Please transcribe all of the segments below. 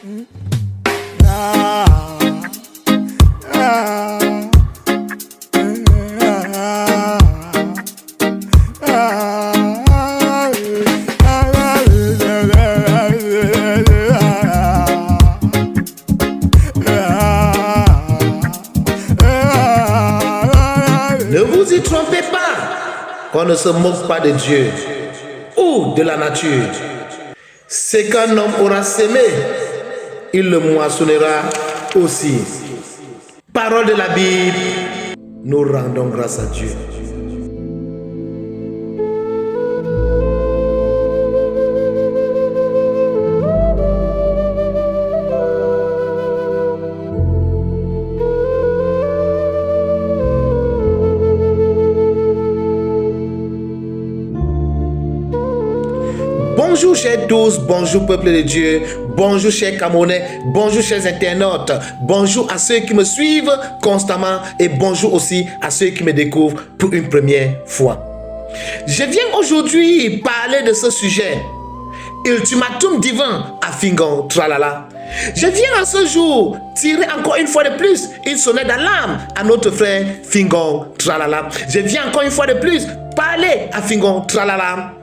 Ne vous y trompez pas, qu'on ne se moque pas de Dieu ou de la nature. Ce qu'un homme aura sémé, il le moissonnera aussi. Parole de la Bible, nous rendons grâce à Dieu. Bonjour chers tous, bonjour peuple de Dieu, bonjour chers Camerounais, bonjour chers internautes, bonjour à ceux qui me suivent constamment et bonjour aussi à ceux qui me découvrent pour une première fois. Je viens aujourd'hui parler de ce sujet, ultimatum divin à Fingon Tralala. Je viens en ce jour tirer encore une fois de plus une sonnette d'alarme à notre frère Fingon Tralala. Je viens encore une fois de plus parler à Fingon Tralala,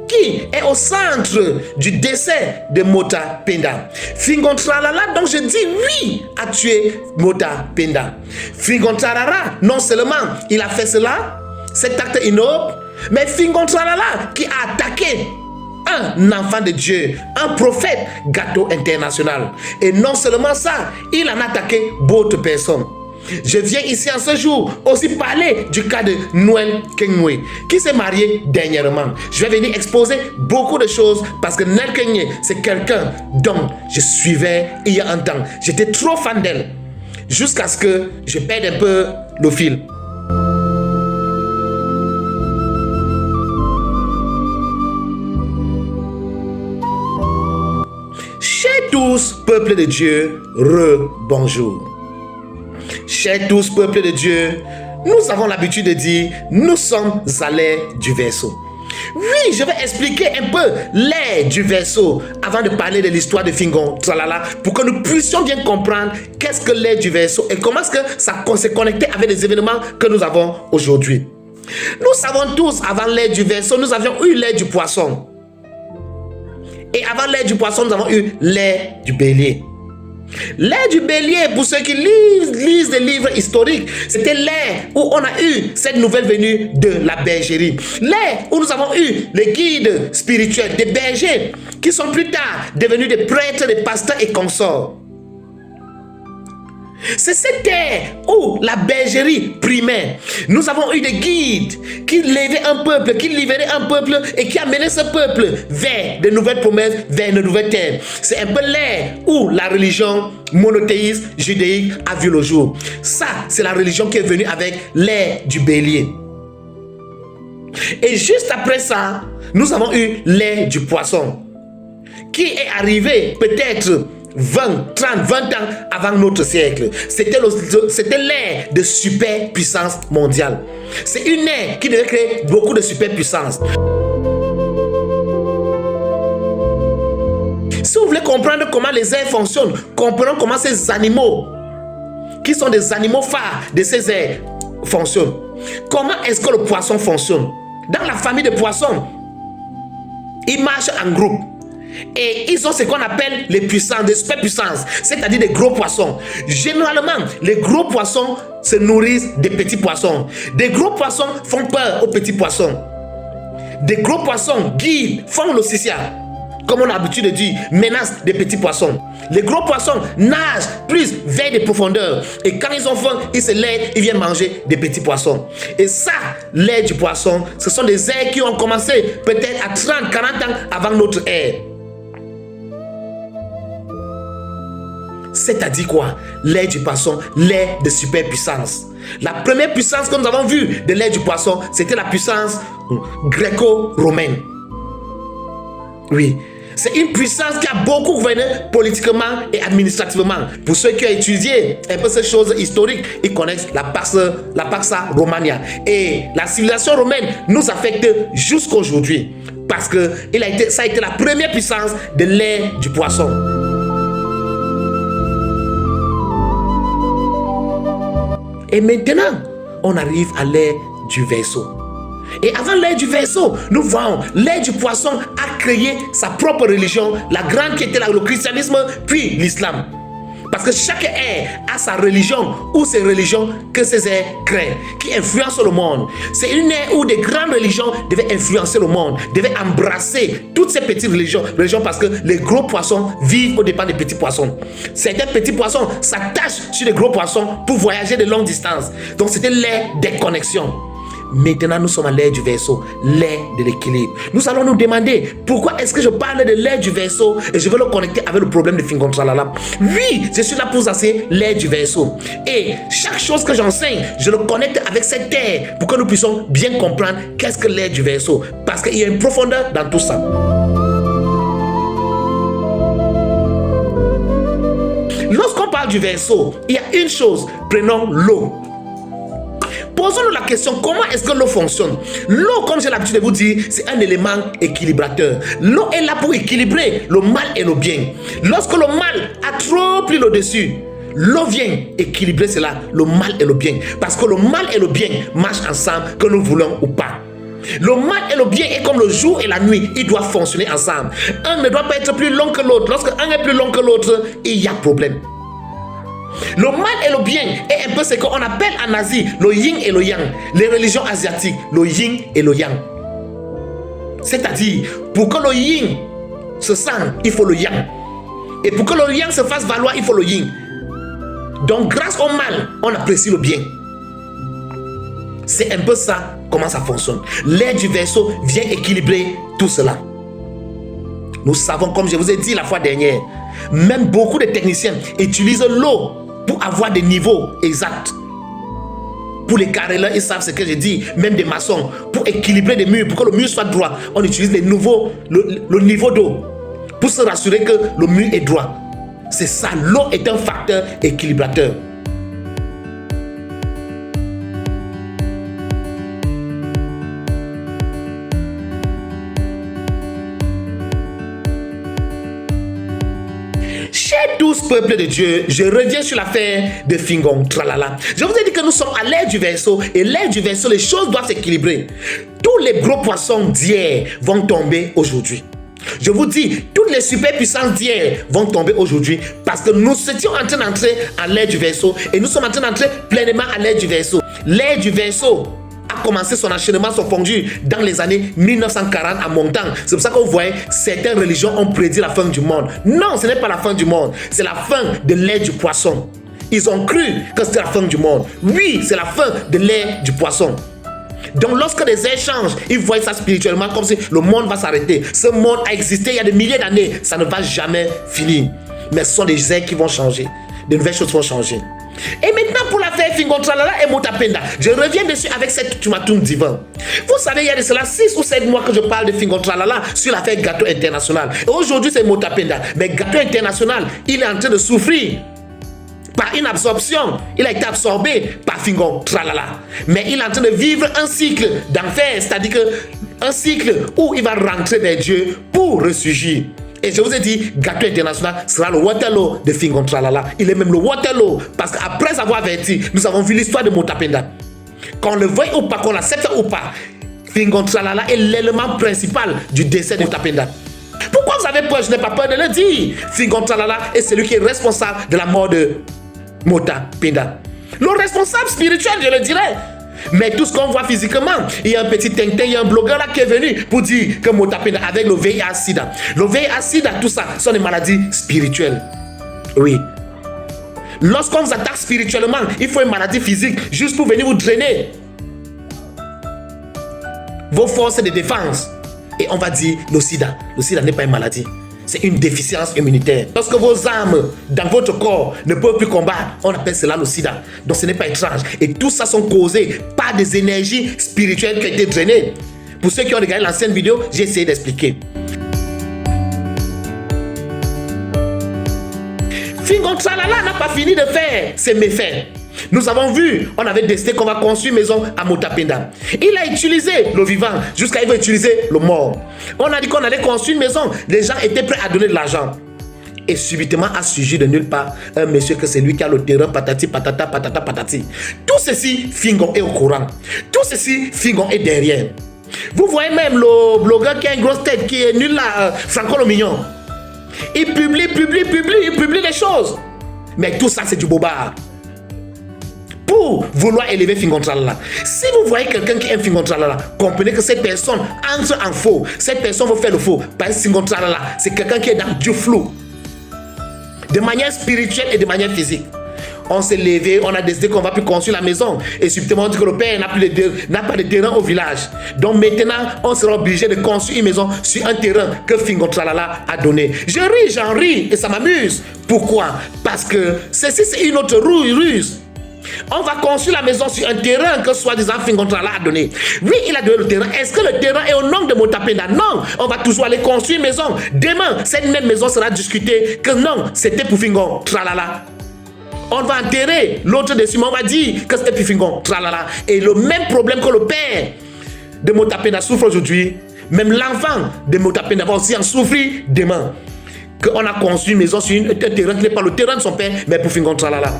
qui est au centre du décès de Mota Penda. Fingon Tralala, donc je dis oui à tuer Mota Penda. Fingon Tralala, non seulement il a fait cela, cet acte ignoble, mais Fingon Tralala qui a attaqué un enfant de Dieu, un prophète gâteau international. Et non seulement ça, il en a attaqué d'autres personnes. Je viens ici en ce jour aussi parler du cas de Noël Kengwe qui s'est marié dernièrement. Je vais venir exposer beaucoup de choses parce que Noël Kengwe, c'est quelqu'un dont je suivais il y a un temps. J'étais trop fan d'elle jusqu'à ce que je perde un peu le fil. Chers tous, peuple de Dieu, bonjour. Chers tous, peuple de Dieu, nous avons l'habitude de dire, nous sommes à l'ère du verseau. Oui, je vais expliquer un peu l'ère du verseau avant de parler de l'histoire de Fingon Tralala pour que nous puissions bien comprendre qu'est-ce que l'ère du verseau et comment est-ce que ça s'est connecté avec les événements que nous avons aujourd'hui. Nous savons tous, avant l'ère du verseau, nous avions eu l'ère du poisson. Et avant l'ère du poisson, nous avons eu l'ère du bélier. L'ère du bélier, pour ceux qui lisent des livres historiques, c'était l'ère où on a eu cette nouvelle venue de la bergerie. L'ère où nous avons eu les guides spirituels, des bergers, qui sont plus tard devenus des prêtres, des pasteurs et consorts. C'est cette ère où la bergerie primait. Nous avons eu des guides qui levaient un peuple, qui libéraient un peuple et qui amenaient ce peuple vers de nouvelles promesses, vers de nouvelles terres. C'est un peu l'ère où la religion monothéiste judéique a vu le jour. Ça, c'est la religion qui est venue avec l'ère du bélier. Et juste après ça, nous avons eu l'ère du poisson qui est arrivée peut-être 20, 30, 20 ans avant notre siècle. C'était l'ère de superpuissance mondiale. C'est une ère qui devait créer beaucoup de superpuissance. Si vous voulez comprendre comment les airs fonctionnent, comprenons comment ces animaux, qui sont des animaux phares de ces airs, fonctionnent. Comment est-ce que le poisson fonctionne? Dans la famille de poissons, ils marchent en groupe. Et ils ont ce qu'on appelle les puissances, des superpuissances, c'est-à-dire des gros poissons. Généralement, les gros poissons se nourrissent des petits poissons. Des gros poissons font peur aux petits poissons. Des gros poissons guident, font le sissia, comme on a l'habitude de dire, menacent des petits poissons. Les gros poissons nagent plus vers des profondeurs. Et quand ils ont faim, ils se lèvent, ils viennent manger des petits poissons. Et ça, l'ère du poisson, ce sont des ères qui ont commencé peut-être à 30, 40 ans avant notre ère. C'est-à-dire quoi? L'ère du poisson, l'ère de superpuissance. La première puissance que nous avons vue de l'ère du poisson, c'était la puissance gréco-romaine. Oui, c'est une puissance qui a beaucoup gouverné politiquement et administrativement. Pour ceux qui ont étudié un peu ces choses historiques, ils connaissent la Pax Romana. Et la civilisation romaine nous affecte jusqu'à aujourd'hui. Parce que ça a été la première puissance de l'ère du poisson. Et maintenant, on arrive à l'ère du Verseau. Et avant l'ère du Verseau, nous voyons l'ère du Poisson a créé sa propre religion, la grande qui était le christianisme, puis l'islam. Parce que chaque ère a sa religion ou ses religions que ces ères créent, qui influencent le monde. C'est une ère où des grandes religions devaient influencer le monde, devaient embrasser toutes ces petites religions parce que les gros poissons vivent au dépens des petits poissons. Certains petits poissons s'attachent sur les gros poissons pour voyager de longues distances. Donc c'était l'ère des connexions. Maintenant, nous sommes à l'ère du Verseau, l'ère de l'équilibre. Nous allons nous demander pourquoi est-ce que je parle de l'ère du Verseau et je veux le connecter avec le problème de Fingontralala. Oui, je suis là pour enseigner l'ère du Verseau. Et chaque chose que j'enseigne, je le connecte avec cette ère pour que nous puissions bien comprendre qu'est-ce que l'ère du Verseau. Parce qu'il y a une profondeur dans tout ça. Lorsqu'on parle du Verseau, il y a une chose, prenons l'eau. Posons-nous la question, comment est-ce que l'eau fonctionne? L'eau, comme j'ai l'habitude de vous dire, c'est un élément équilibrateur. L'eau est là pour équilibrer le mal et le bien. Lorsque le mal a trop pris le dessus, l'eau vient équilibrer cela, le mal et le bien. Parce que le mal et le bien marchent ensemble, que nous voulons ou pas. Le mal et le bien est comme le jour et la nuit, ils doivent fonctionner ensemble. Un ne doit pas être plus long que l'autre. Lorsque un est plus long que l'autre, il y a problème. Le mal et le bien est un peu ce qu'on appelle en Asie le yin et le yang. Les religions asiatiques, le yin et le yang. C'est-à-dire, pour que le yin se sente, il faut le yang. Et pour que le yang se fasse valoir, il faut le yin. Donc, grâce au mal, on apprécie le bien. C'est un peu ça, comment ça fonctionne. L'ère du Verseau vient équilibrer tout cela. Nous savons, comme je vous ai dit la fois dernière, même beaucoup de techniciens utilisent l'eau pour avoir des niveaux exacts. Pour les carreleurs, ils savent ce que je dis, même des maçons, pour équilibrer des murs, pour que le mur soit droit, on utilise le niveau d'eau, pour se rassurer que le mur est droit. C'est ça, l'eau est un facteur équilibrateur. Chers tous peuples de Dieu, je reviens sur l'affaire de Fingontralala. Je vous ai dit que nous sommes à l'ère du Verseau et l'ère du Verseau, les choses doivent s'équilibrer. Tous les gros poissons d'hier vont tomber aujourd'hui. Je vous dis, toutes les superpuissances d'hier vont tomber aujourd'hui parce que nous étions en train d'entrer à l'ère du Verseau et nous sommes en train d'entrer pleinement à l'ère du Verseau. L'ère du Verseau a commencé son enchaînement, son fondu dans les années 1940 à montant. C'est pour ça que vous voyez, certaines religions ont prédit la fin du monde. Non, ce n'est pas la fin du monde, c'est la fin de l'ère du poisson. Ils ont cru que c'était la fin du monde. Oui, c'est la fin de l'ère du poisson. Donc lorsque les êtres changent, ils voient ça spirituellement comme si le monde va s'arrêter. Ce monde a existé il y a des milliers d'années, ça ne va jamais finir. Mais ce sont des êtres qui vont changer, de nouvelles choses vont changer. Et maintenant pour l'affaire Fingontralala et Motapenda, je reviens dessus avec cette ultimatum divin. Vous savez, il y a de cela 6 ou 7 mois que je parle de Fingontralala sur l'affaire Gâteau International. Et aujourd'hui c'est Motapenda. Mais Gâteau International, il est en train de souffrir par une absorption. Il a été absorbé par Fingontralala. Mais il est en train de vivre un cycle d'enfer, c'est-à-dire un cycle où il va rentrer vers Dieu pour ressurgir. Et je vous ai dit, Gâteau International sera le Waterloo de Fingontralala. Il est même le Waterloo parce qu'après avoir averti, nous avons vu l'histoire de Motapenda. Qu'on le veuille ou pas, qu'on l'accepte ou pas, Fingontralala est l'élément principal du décès de Motapenda. Pourquoi vous avez peur? Je n'ai pas peur de le dire. Fingontralala est celui qui est responsable de la mort de Motapenda. Le responsable spirituel, je le dirais. Mais tout ce qu'on voit physiquement, il y a un petit tintin, il y a un blogueur là qui est venu pour dire que Motapenda avec le VIH-Sida. Le VIH-Sida, tout ça, sont des maladies spirituelles. Oui. Lorsqu'on vous attaque spirituellement, il faut une maladie physique juste pour venir vous drainer vos forces de défense. Et on va dire le sida. Le sida n'est pas une maladie. C'est une déficience immunitaire. Lorsque vos âmes dans votre corps ne peuvent plus combattre, on appelle cela le sida. Donc ce n'est pas étrange. Et tout ça sont causés par des énergies spirituelles qui ont été drainées. Pour ceux qui ont regardé l'ancienne vidéo, j'ai essayé d'expliquer. Fingontralala n'a pas fini de faire ses méfaits. Nous avons vu, on avait décidé qu'on va construire une maison à Motapenda. Il a utilisé le vivant jusqu'à il va utiliser le mort. On a dit qu'on allait construire une maison. Les gens étaient prêts à donner de l'argent. Et subitement a surgi de nulle part un monsieur que c'est lui qui a le terrain, patati, patata, patata, patati. Tout ceci, Fingon est au courant. Tout ceci, Fingon est derrière. Vous voyez même le blogueur qui a une grosse tête, qui est nul là, Franco le Mignon. Il publie les choses. Mais tout ça, c'est du bobard. Pour vouloir élever Fingon Tralala. Si vous voyez quelqu'un qui aime Fingon Tralala, comprenez que cette personne entre en faux. Cette personne veut faire le faux. Parce que Fingon Tralala, c'est quelqu'un qui est dans du flou. De manière spirituelle et de manière physique. On s'est levé, on a décidé qu'on va plus construire la maison. Et subitement, on dit que le père n'a pas de terrain au village. Donc maintenant, on sera obligé de construire une maison sur un terrain que Fingon Tralala a donné. J'en ris et ça m'amuse. Pourquoi? Parce que ceci, c'est une autre ruse. On va construire la maison sur un terrain que soi-disant Fingon Tralala a donné. Oui, il a donné le terrain. Est-ce que le terrain est au nom de Motapenda? Non, on va toujours aller construire une maison. Demain, cette même maison sera discutée que non, c'était pour Fingon Tralala. On va enterrer l'autre dessus, mais on va dire que c'était pour Fingon Tralala. Et le même problème que le père de Motapenda souffre aujourd'hui, même l'enfant de Motapenda va aussi en souffrir demain. Qu'on a construit une maison sur un terrain qui n'est pas le terrain de son père, mais pour Fingon Tralala.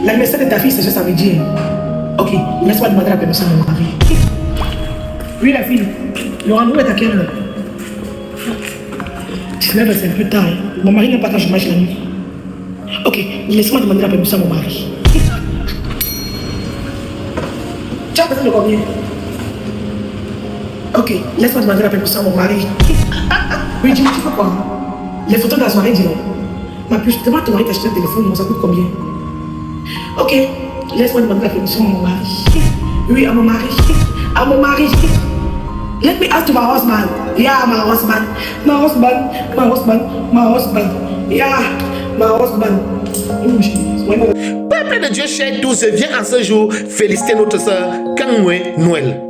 La message de ta fille, c'est ce que ça veut dire. Ok, laisse-moi demander la permission de mon mari. Oui, la fille, le rendez-vous est à quelle heure? 19h, c'est un peu tard. Mon mari n'est pas quand je marche la nuit. Ok, laisse-moi demander la permission à mon mari. Tu as besoin de combien? Ok, laisse-moi demander la permission à mon mari. Oui, dis-moi, tu fais quoi? Les photos de la soirée, dis-moi. Ma puce, demande à ton mari d'acheter un téléphone, ça coûte combien? Ok, laisse-moi demander la permission à mon mari. Oui, à mon mari. À mon mari. Let me ask to my husband. Yeah, my husband. My husband. My husband. My husband. Yeah, my husband. Peuple de Dieu, cher tous, je viens en ce jour féliciter notre soeur Kangwe Noël.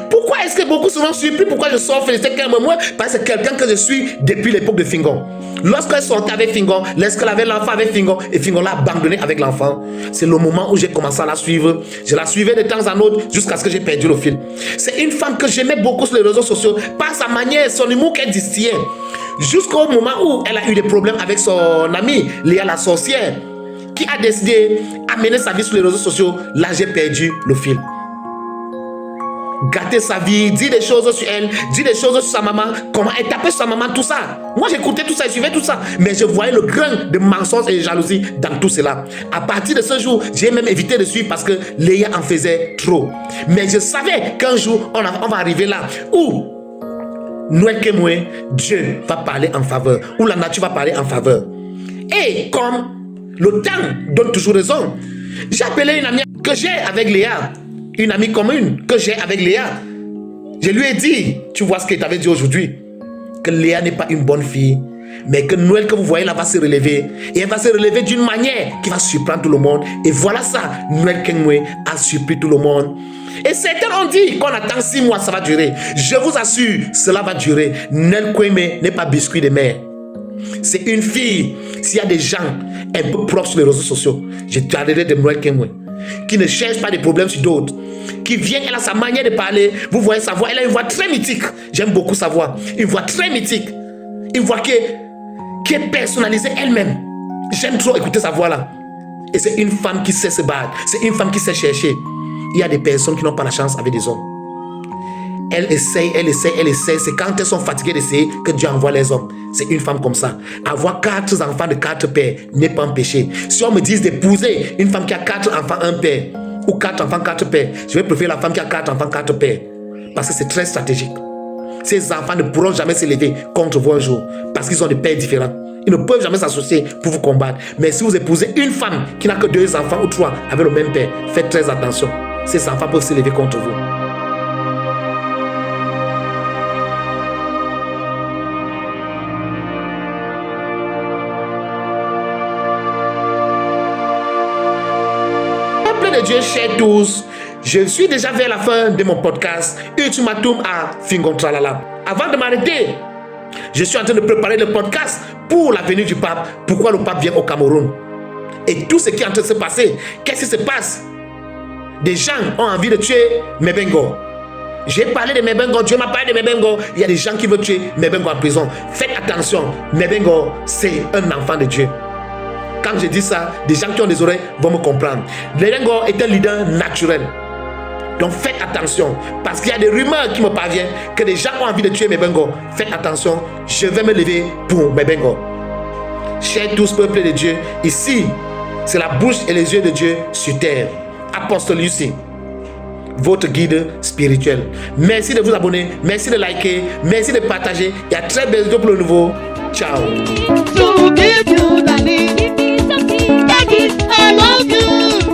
Pourquoi est-ce que beaucoup souvent surpris pourquoi je sors féliciter Kangwe Noël? Parce que c'est quelqu'un que je suis depuis l'époque de Fingon. Lorsqu'elle sortait avec Fingon, lorsqu'elle avait l'enfant avec Fingon, et Fingon l'a abandonné avec l'enfant, c'est le moment où j'ai commencé à la suivre. Je la suivais de temps en autre jusqu'à ce que j'ai perdu le fil. C'est une femme que j'aimais beaucoup sur les réseaux sociaux par sa manière, son humour qu'elle distillait. Jusqu'au moment où elle a eu des problèmes avec son amie, Léa la sorcière, qui a décidé d'amener sa vie sur les réseaux sociaux. Là, j'ai perdu le fil. Gâter sa vie, dire des choses sur elle, dire des choses sur sa maman, comment elle tapait sur sa maman, tout ça. Moi, j'écoutais tout ça, je suivais tout ça. Mais je voyais le grain de mensonge et de jalousie dans tout cela. À partir de ce jour, j'ai même évité de suivre parce que Léa en faisait trop. Mais je savais qu'un jour, on va arriver là où Noël Kemwe, Dieu va parler en faveur, où la nature va parler en faveur. Et comme le temps donne toujours raison, j'ai appelé une amie que j'ai avec Léa. Une amie commune que j'ai avec Léa. Je lui ai dit, tu vois ce qu'elle t'avait dit aujourd'hui, que Léa n'est pas une bonne fille, mais que Noël que vous voyez là va se relever. Et elle va se relever d'une manière qui va surprendre tout le monde. Et voilà ça, Noël Kemwe a surpris tout le monde. Et certains ont dit qu'on attend 6 mois, ça va durer. Je vous assure, cela va durer. Noël Kemwe n'est pas biscuit de mer. C'est une fille. S'il y a des gens un peu proches sur les réseaux sociaux, je parlerai de Noël Kemwe, qui ne cherche pas des problèmes sur d'autres, qui vient, elle a sa manière de parler, vous voyez sa voix, elle a une voix très mythique, j'aime beaucoup sa voix, une voix très mythique, une voix qui est personnalisée elle-même, j'aime trop écouter sa voix là, et c'est une femme qui sait se battre, c'est une femme qui sait chercher. Il y a des personnes qui n'ont pas la chance avec des hommes, elle essaye, c'est quand elles sont fatiguées d'essayer que Dieu envoie les hommes. C'est une femme comme ça. Avoir 4 enfants de 4 pères n'est pas un péché. Si on me dit d'épouser une femme qui a 4 enfants, 1 père, ou 4 enfants, 4 pères, je vais préférer la femme qui a 4 enfants, 4 pères. Parce que c'est très stratégique. Ces enfants ne pourront jamais s'élever contre vous un jour, parce qu'ils ont des pères différents. Ils ne peuvent jamais s'associer pour vous combattre. Mais si vous épousez une femme qui n'a que 2 enfants ou 3 avec le même père, faites très attention. Ces enfants peuvent s'élever contre vous. De Dieu, chers tous, je suis déjà vers la fin de mon podcast Ultimatum à Fingon Tralala. Avant de m'arrêter, je suis en train de préparer le podcast pour la venue du pape. Pourquoi le pape vient au Cameroun? Et tout ce qui est en train de se passer, qu'est-ce qui se passe? Des gens ont envie de tuer Mebengo. J'ai parlé de Mebengo, Dieu m'a parlé de Mebengo. Il y a des gens qui veulent tuer Mebengo en prison. Faites attention, Mebengo, c'est un enfant de Dieu. Quand je dis ça, des gens qui ont des oreilles vont me comprendre. Mebengo est un leader naturel. Donc faites attention, parce qu'il y a des rumeurs qui me parviennent que des gens ont envie de tuer Mebengo. Faites attention, je vais me lever pour Mebengo. Chers tous peuple de Dieu, ici, c'est la bouche et les yeux de Dieu sur terre. Apostle Lucie, votre guide spirituel. Merci de vous abonner, merci de liker, merci de partager et à très bientôt pour le nouveau. Ciao. So give you, darling. I love you.